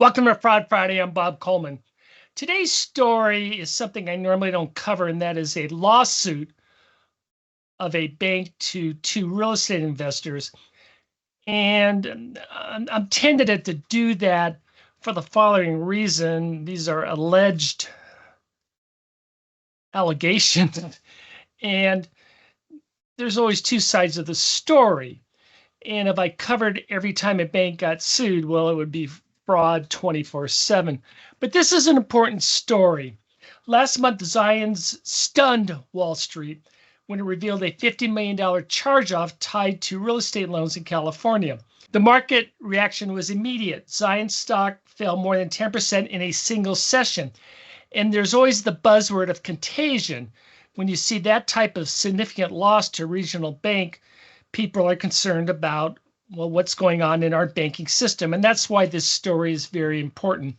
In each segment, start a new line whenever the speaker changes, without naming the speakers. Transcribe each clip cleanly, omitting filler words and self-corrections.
Welcome to Fraud Friday. I'm Bob Coleman. Today's story is something I normally don't cover, and that is a lawsuit of a bank to two real estate investors. And I'm tentative to do that for the following reason. These are alleged allegations, and there's always two sides of the story. And if I covered every time a bank got sued, well, it would be fraud 24/7. But this is an important story. Last month, Zions stunned Wall Street when it revealed a $50 million charge-off tied to real estate loans in California. The market reaction was immediate. Zions stock fell more than 10% in a single session. And there's always the buzzword of contagion. When you see that type of significant loss to a regional bank, people are concerned about, well, what's going on in our banking system. And that's why this story is very important.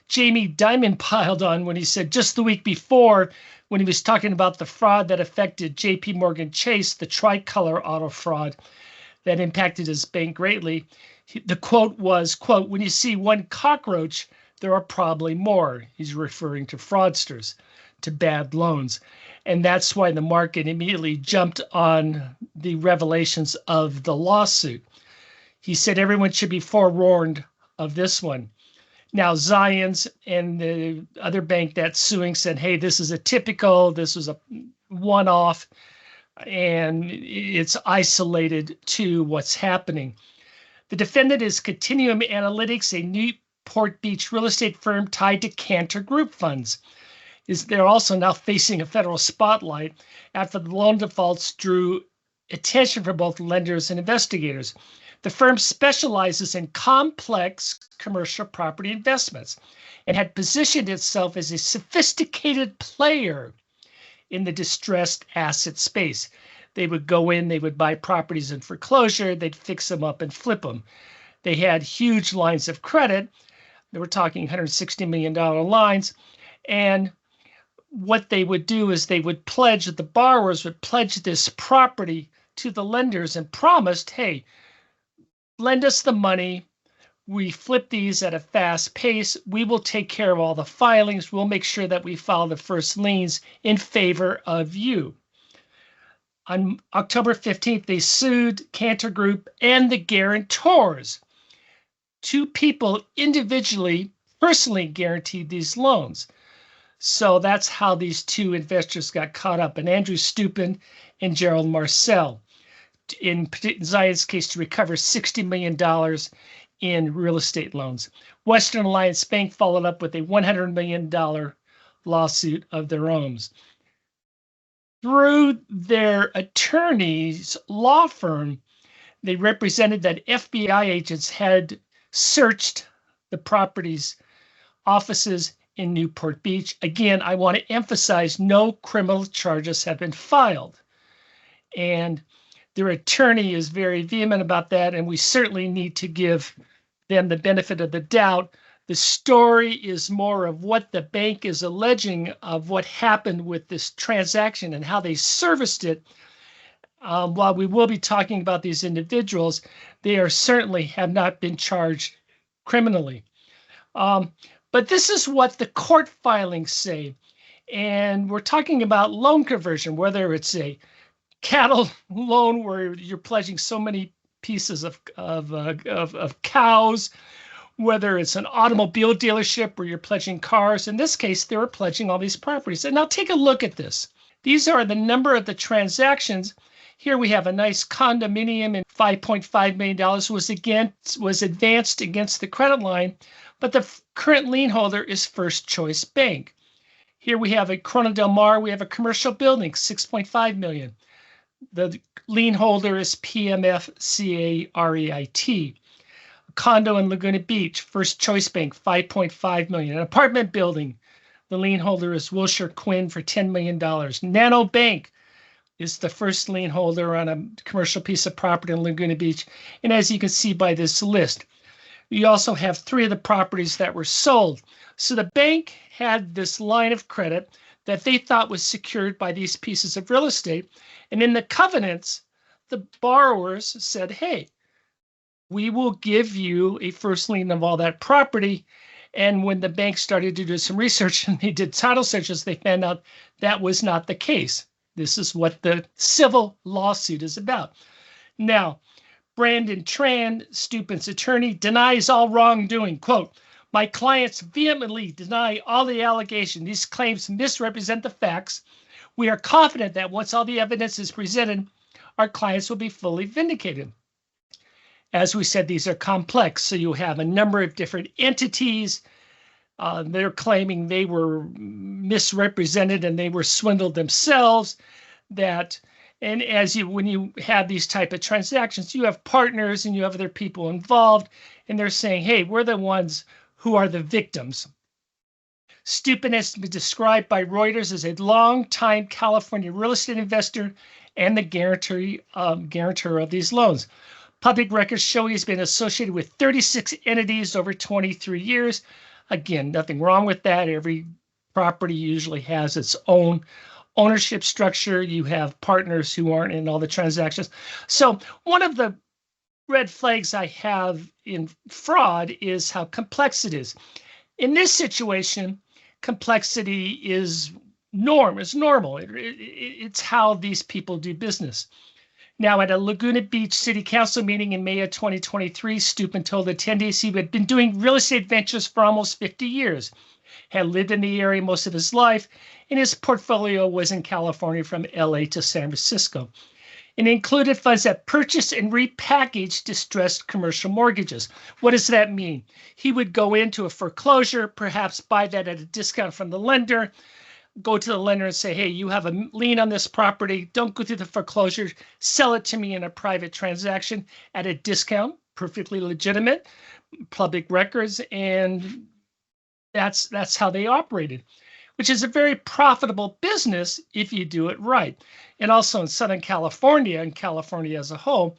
Jamie Dimon piled on when he said just the week before, when he was talking about the fraud that affected JP Morgan Chase, the tricolor auto fraud that impacted his bank greatly. The quote was, quote, "When you see one cockroach, there are probably more." He's referring to fraudsters, to bad loans. And that's why the market immediately jumped on the revelations of the lawsuit. He said everyone should be forewarned of this one. Now, Zions and the other bank that's suing said, hey, this is this was a one-off, and it's isolated to what's happening. The defendant is Continuum Analytics, a Newport Beach real estate firm tied to Cantor Group funds. They're also now facing a federal spotlight after the loan defaults drew attention from both lenders and investigators. The firm specializes in complex commercial property investments and had positioned itself as a sophisticated player in the distressed asset space. They would go in, they would buy properties in foreclosure, they'd fix them up and flip them. They had huge lines of credit. They were talking $160 million lines. And what they would do is the borrowers would pledge this property to the lenders and promised, hey, lend us the money. We flip these at a fast pace. We will take care of all the filings. We'll make sure that we file the first liens in favor of you. On October 15th, they sued Cantor Group and the guarantors. Two people individually, personally guaranteed these loans. So that's how these two investors got caught up, and Andrew Stupin and Gerald Marcel, in Zion's case, to recover $60 million in real estate loans. Western Alliance Bank followed up with a $100 million lawsuit of their own. Through their attorney's law firm, they represented that FBI agents had searched the property's offices in Newport Beach. Again, I want to emphasize no criminal charges have been filed. And their attorney is very vehement about that, and we certainly need to give them the benefit of the doubt. The story is more of what the bank is alleging of what happened with this transaction and how they serviced it. While we will be talking about these individuals, they are certainly have not been charged criminally. But this is what the court filings say. And we're talking about loan conversion, whether it's a cattle loan where you're pledging so many pieces of cows, whether it's an automobile dealership where you're pledging cars. In this case, they were pledging all these properties. And now take a look at this. These are the number of the transactions. Here we have a nice condominium, and $5.5 million was advanced against the credit line, but the current lien holder is First Choice Bank. Here we have a Corona Del Mar. We have a commercial building, $6.5 million. The lien holder is PMF CAREIT. A condo in Laguna Beach, First Choice Bank, $5.5 million. An apartment building, the lien holder is Wilshire Quinn for $10 million. Nano Bank is the first lien holder on a commercial piece of property in Laguna Beach. And as you can see by this list, you also have three of the properties that were sold. So the bank had this line of credit that they thought was secured by these pieces of real estate. And in the covenants, the borrowers said, hey, we will give you a first lien of all that property. And when the bank started to do some research and they did title searches, they found out that was not the case. This is what the civil lawsuit is about. Now, Brandon Tran, Stupin's attorney, denies all wrongdoing. Quote, my clients vehemently deny all the allegations. These claims misrepresent the facts. We are confident that once all the evidence is presented, our clients will be fully vindicated. As we said, these are complex. So you have a number of different entities. They're claiming they were misrepresented and they were swindled themselves. And when you have these type of transactions, you have partners and you have other people involved, and they're saying, hey, we're the ones who are the victims. Stupin has been described by Reuters as a longtime California real estate investor and the guarantor of these loans. Public records show he's been associated with 36 entities over 23 years. Again, nothing wrong with that. Every property usually has its own ownership structure. You have partners who aren't in all the transactions. So one of the red flags I have in fraud is how complex it is. In this situation, complexity is normal. It's how these people do business. Now, at a Laguna Beach City Council meeting in May of 2023, Stupin told attendees he had been doing real estate ventures for almost 50 years, had lived in the area most of his life, and his portfolio was in California from LA to San Francisco. It included funds that purchased and repackaged distressed commercial mortgages. What does that mean? He would go into a foreclosure, perhaps buy that at a discount from the lender, go to the lender and say, hey, you have a lien on this property. Don't go through the foreclosure. Sell it to me in a private transaction at a discount, perfectly legitimate, public records. And that's how they operated, which is a very profitable business if you do it right. And also in Southern California and California as a whole,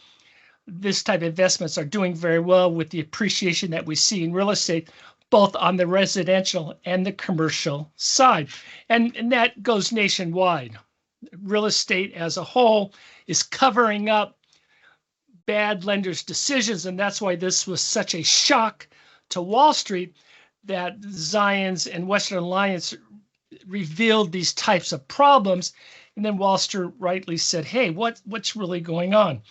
this type of investments are doing very well with the appreciation that we see in real estate, both on the residential and the commercial side. And that goes nationwide. Real estate as a whole is covering up bad lenders' decisions. And that's why this was such a shock to Wall Street that Zions and Western Alliance revealed these types of problems. And then Wall Street rightly said, hey, what's really going on?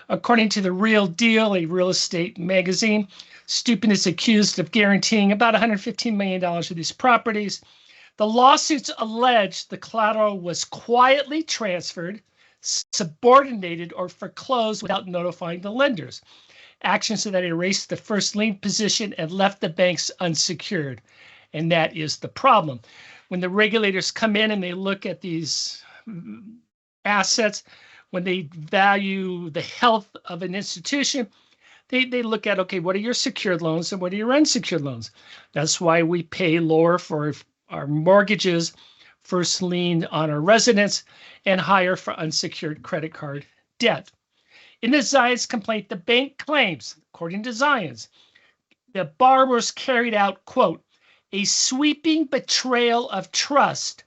According to The Real Deal, a real estate magazine, Stupin is accused of guaranteeing about $115 million of these properties. The lawsuits allege the collateral was quietly transferred, subordinated, or foreclosed without notifying the lenders. Actions that erased the first lien position and left the banks unsecured. And that is the problem. When the regulators come in and they look at these assets, when they value the health of an institution, they look at, okay, what are your secured loans and what are your unsecured loans? That's why we pay lower for our mortgages, first lien on our residence, and higher for unsecured credit card debt. In the Zions complaint, the bank claims, according to Zions, the borrowers carried out, quote, a sweeping betrayal of trust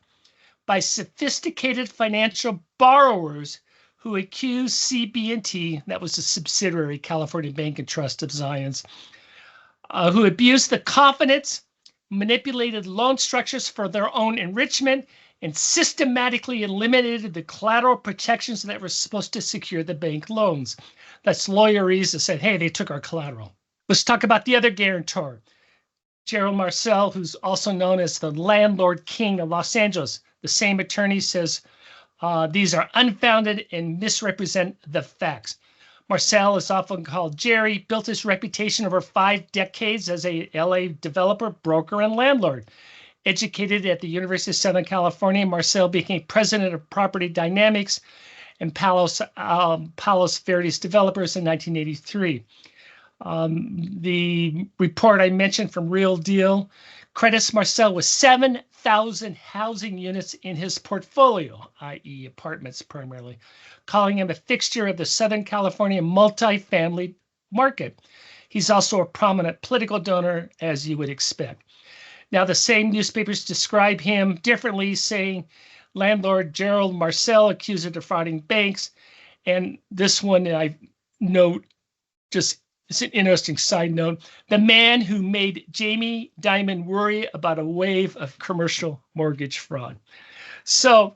by sophisticated financial borrowers who accused CB&T, that was a subsidiary California Bank and Trust of Zions, who abused the confidence, manipulated loan structures for their own enrichment, and systematically eliminated the collateral protections that were supposed to secure the bank loans. That's lawyerese that said, hey, they took our collateral. Let's talk about the other guarantor, Gerald Marcel, who's also known as the landlord king of Los Angeles. The same attorney says, these are unfounded and misrepresent the facts. Marcel is often called Jerry, built his reputation over 5 decades as a LA developer, broker, and landlord. Educated at the University of Southern California, Marcel became president of Property Dynamics and Palos Verdes Developers in 1983. The report I mentioned from Real Deal credits Marcel with 7,000 housing units in his portfolio, i.e. apartments primarily, calling him a fixture of the Southern California multifamily market. He's also a prominent political donor, as you would expect. Now, the same newspapers describe him differently, saying landlord Gerald Marcel accused of defrauding banks. And this one I note just It's an interesting side note. The man who made Jamie Dimon worry about a wave of commercial mortgage fraud. So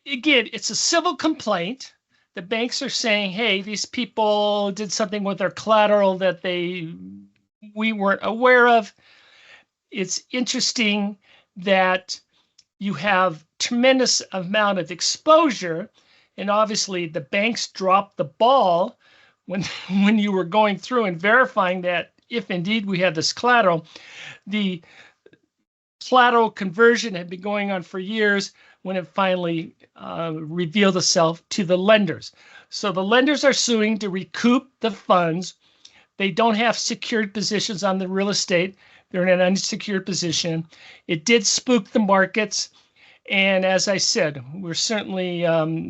again, it's a civil complaint. The banks are saying, hey, these people did something with their collateral that we weren't aware of. It's interesting that you have tremendous amount of exposure, and obviously the banks dropped the ball when you were going through and verifying that if indeed we had this collateral. The collateral conversion had been going on for years when it finally revealed itself to the lenders. So the lenders are suing to recoup the funds. They don't have secured positions on the real estate. They're in an unsecured position. It did spook the markets. And as I said, we're certainly,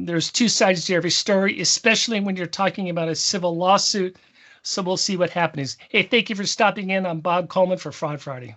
there's two sides to every story, especially when you're talking about a civil lawsuit. So we'll see what happens. Hey, thank you for stopping in. I'm Bob Coleman for Fraud Friday.